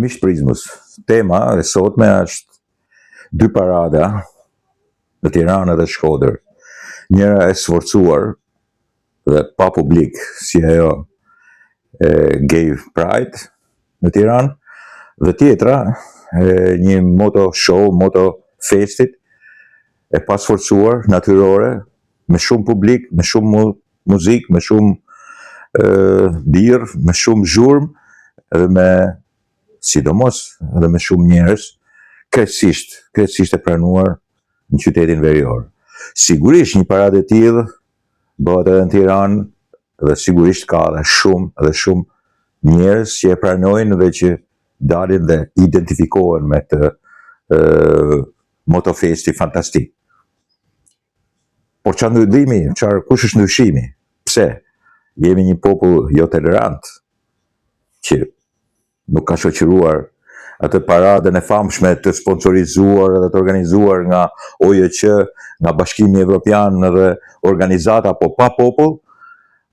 Miq Prizmës, tema e sotme është dy parada në Tiranë dhe Shkodër. Njëra e sforcuar dhe pa publik si ajo Gay Pride në Tiranë, dhe tjetra një moto show, moto festit e pa sforcuar, natyrore, me shumë publik, me shumë muzik, me shumë birë, me shumë zhurmë, edhe me sidomos edhe me shumë njerëz, krejtësisht e pranuar në qytetin verior. Sigurisht një paradë e tillë bëhet edhe në Tiranë dhe sigurisht ka edhe shumë njerëz që e pranojnë dhe që dalin dhe identifikohen me këtë motofesti fantastik. Por çfarë ndryshimi, kush është ndryshimi? Pse? Jemi një popull jo tolerant që nuk ka shoqëruar atë paradën e famshme të sponsorizuar dhe të organizuar nga OJQ, nga Bashkimi Evropian dhe organizata apo pa popull,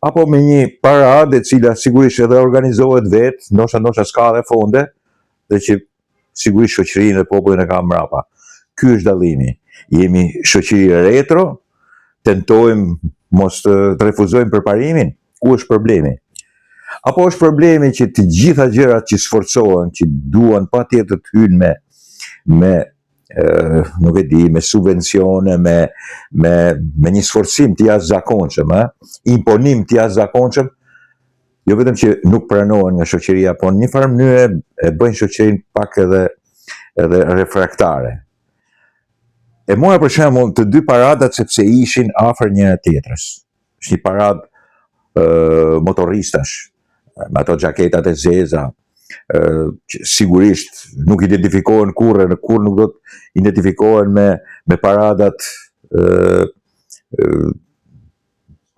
apo me një paradë e cila sigurisht edhe organizohet vetë, ndoshta s'ka dhe fonde, dhe që sigurisht shoqërinë dhe popullin e ka mbrapa. Ky është dallimi. Jemi shoqëri retro, tentojmë mos të refuzojmë përparimin. Ku është problemi? Apo është problemi që të gjitha gjërat që sforcohen, që duan patjetër të hyjnë nuk e di, me subvencione, me një sforcim të jashtëzakonshëm, imponim të jashtëzakonshëm, jo vetëm që nuk pranohen nga shoqëria, por në një farë mënyrë e bëjnë shoqërinë pak edhe refraktare. E mora për shembull të dy paradat sepse ishin afër njëra tjetrës. Është një paradë motoristash, me ato xhaketat e zeza, që sigurisht nuk identifikohen kur nuk do të identifikohen me paradat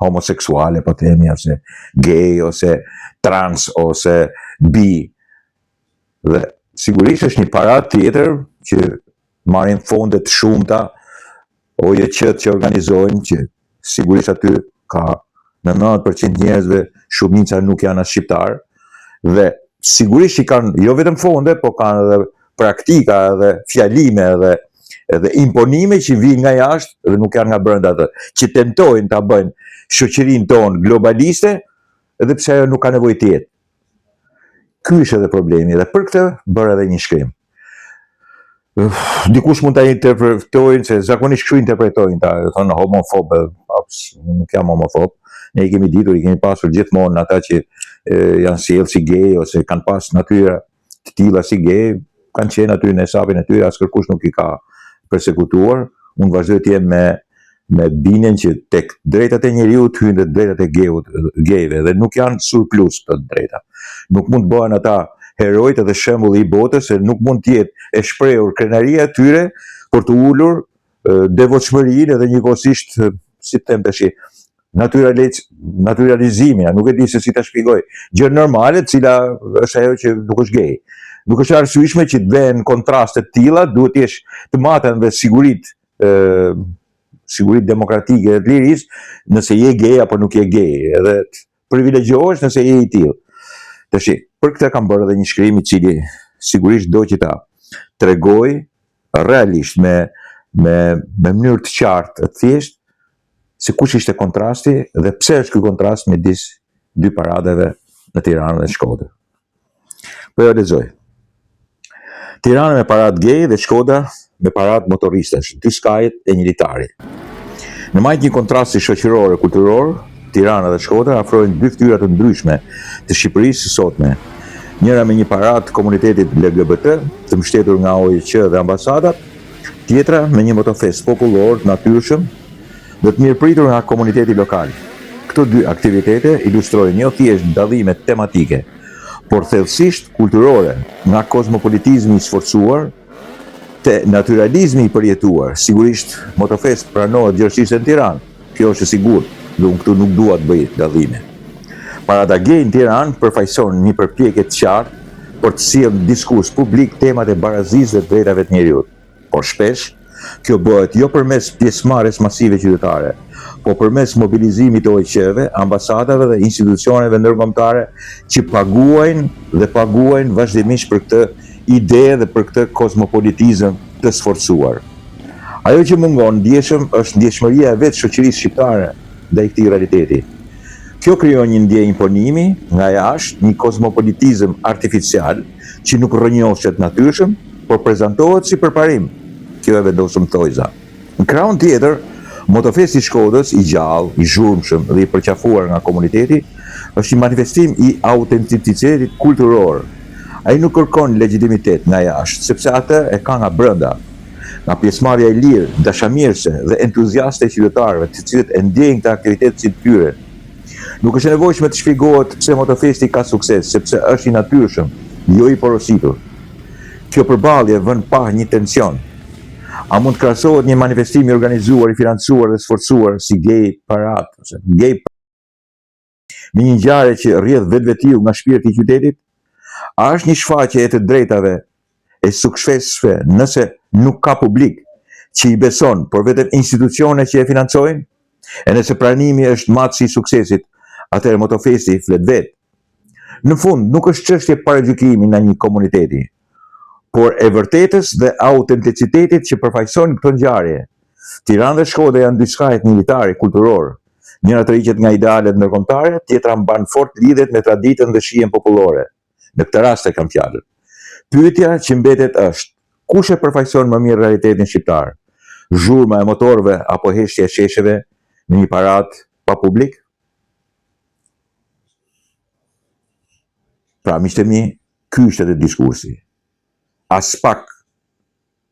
homoseksuale, po themi, ose gay, ose trans, ose bi. Dhe sigurisht është një paradë tjetër që marrin fonde të shumta, OJQ-t që organizojnë, që sigurisht aty ka në 90% njerëzve shumica nuk janë as shqiptar, dhe sigurisht që kanë jo vetëm fonde, po kanë edhe praktika, edhe fjalime, edhe imponime që vijnë nga jashtë dhe nuk janë nga brenda atë, që tentojnë ta bëjnë shoqërinë tonë globaliste, edhe pse ajo nuk ka nevojë të jetë. Ky është edhe problemi, dhe për këtë bërë edhe një shkrim. Dikush mund ta interpretojnë se zakonisht kështu interpretojnë ta, thonë homofob, nuk jam homofob. Ne i kemi ditur, i kemi pasur gjithmonë ata që janë sjellë si gay ose kanë pas natyra të tilla si gay, kanë qenë aty në hesapin e tyre, askërkush nuk i ka persekutuar. Unë vazhdoj të jem me bindjen që tek drejtat e njeriut hyjnë dhe drejtat e gayve dhe nuk janë surplus këto drejta. Nuk mund të bëhen ata herojt edhe shembulli i botës, se nuk mund të jetë e shprehur krenaria e tyre për të ulur devotshmërinë edhe njëkohësisht, si të them tash, naturalizimin, nuk e di se si ta shpjegoj, gjë normale, cila është ajo që nuk është gay. Nuk është arsyeshme që të vënë kontraste të tilla, duhet të jesh të matën dhe siguritë demokratike dhe të lirisë, nëse je gay apo nuk je gay, edhe të privilegjohesh nëse je i tillë. Tash, për këtë kam bërë edhe një shkrim i cili sigurisht do që ta tregoj realisht me mënyrë të qartë, të thjeshtë, se kush ishte kontrasti dhe pse është ky kontrast midis dy paradeve në Tiranë dhe Shkodër. Po jo lexoj. Tirana me paradë gay dhe Shkodra me paradë motoristash, dy skajet e një litari. Në majtë një kontrasti shoqëror e kulturor, Tirana dhe Shkodra afrojnë dy fytyra të ndryshme të Shqipërisë së sotme. Njëra me një paradë të komunitetit LGBT, të mbështetur nga OJQ dhe ambasadat, tjetra me një motofest popullor, natyrshëm, dhe të mirëpritur nga komuniteti lokal. Këto dy aktivitete ilustrojnë jo thjesht dallime tematike, por thellësisht kulturore, nga kozmopolitizmi i sforcuar te naturalizmi i përjetuar. Sigurisht motofest pranohet gjithësisht në Tiranë, kjo është e sigurt, dhe unë këtu nuk dua të bëj dallime. Parada gay në Tiranë përfaqëson një përpjekje të qartë për të sjellë në diskurs publik temat e barazisë dhe drejtave të njerëzit. Por shpesh kjo bëhet jo përmes pjesëmarrjes masive qytetare, po përmes mobilizimit të OEQ-ve, ambasadave dhe institucioneve ndërkombëtare që paguajnë vazhdimisht për këtë ide dhe për këtë kozmopolitizëm të sforcuar. Ajo që mungon ndjeshëm është ndjeshmëria e vetë shoqërisë shqiptare ndaj këtij realiteti. Kjo krijon një ndjenjë imponimi nga jashtë, një kozmopolitizëm artificial që nuk rrënjohet natyrshëm, por prezantohet si përparim. Kjo e vendosëm thojza. Në krahun tjetër, Motofesti i Shkodrës, i gjallë, i zhurmshëm dhe i përqafuar nga komuniteti, është një manifestim i autenticitetit kulturor. Ai nuk kërkon legitimitet nga jashtë, sepse atë e ka nga brenda, nga pjesëmarrja e lirë, dashamirëse dhe entuziaste e qytetarëve, të cilët e ndjejnë këtë aktivitet si të tyre. Nuk është e nevojshme të shpjegohet pse Motofesti ka sukses, sepse është i natyrshëm, jo i porositur. Kjo përballje vën pa një tension. A mund të krahasohet një manifestim i organizuar, i financuar dhe sforcuar si Gay Parade, ose Gay me një ngjarje që rrjedh vetvetiu nga shpirti i qytetit? A është një shfaqje e të drejtave e suksesshme nëse nuk ka publik që i beson, por vetëm institucione që e financojnë? E nëse pranimi është matësi i suksesit, atëherë Motofesti flet vetë. Në fund, nuk është çështje paragjykimi në një komuniteti, por e vërtetës dhe autenticitetit që përfaqësojnë këtë ngjarje. Tiranë dhe Shkodra janë dy skajet militare, kulturor. Njëra tërhiqet nga idealet ndërkombëtare, tjetra mban fort lidhet me traditën dhe shijen popullore. Në këtë rast e kam fjalën. Pyetja që mbetet është: kush e përfaqëson më mirë realitetin shqiptar? Zhurma e motorëve apo heshtja e shesheve në një paradë pa publik? Pra, miqtë mi, ky është edhe diskursi. As pak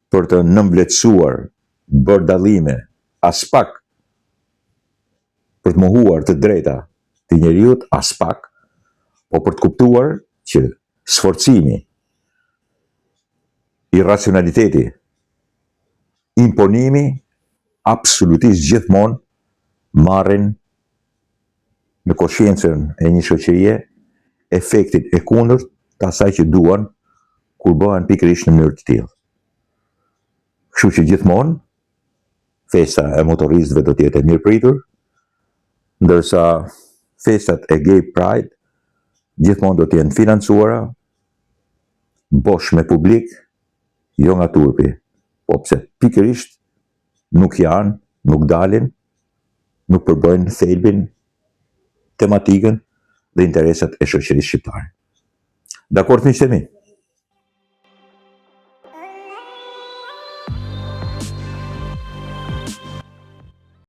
për të nënvlerësuar, bërë dallime, as pak për të mohuar të drejta të njeriut, as pak, po për të kuptuar që sforcimi, irracionaliteti, imponimi, absolutisht gjithmonë marrin në koshiencën e një shoqërie efektin e kundërt të asaj që duan kur bëhen pikërisht në mënyrë të tillë. Kështu që gjithmonë festa e motoristëve do të jetë e mirëpritur, ndërsa festat e Gay Pride gjithmonë do të jenë financuara, bosh me publik, jo nga turpi, po pse pikërisht nuk janë, nuk dalin, nuk përbëjnë thelbin, tematikën dhe interesat e shoqërisë shqiptare. Dakord, miqtë mi?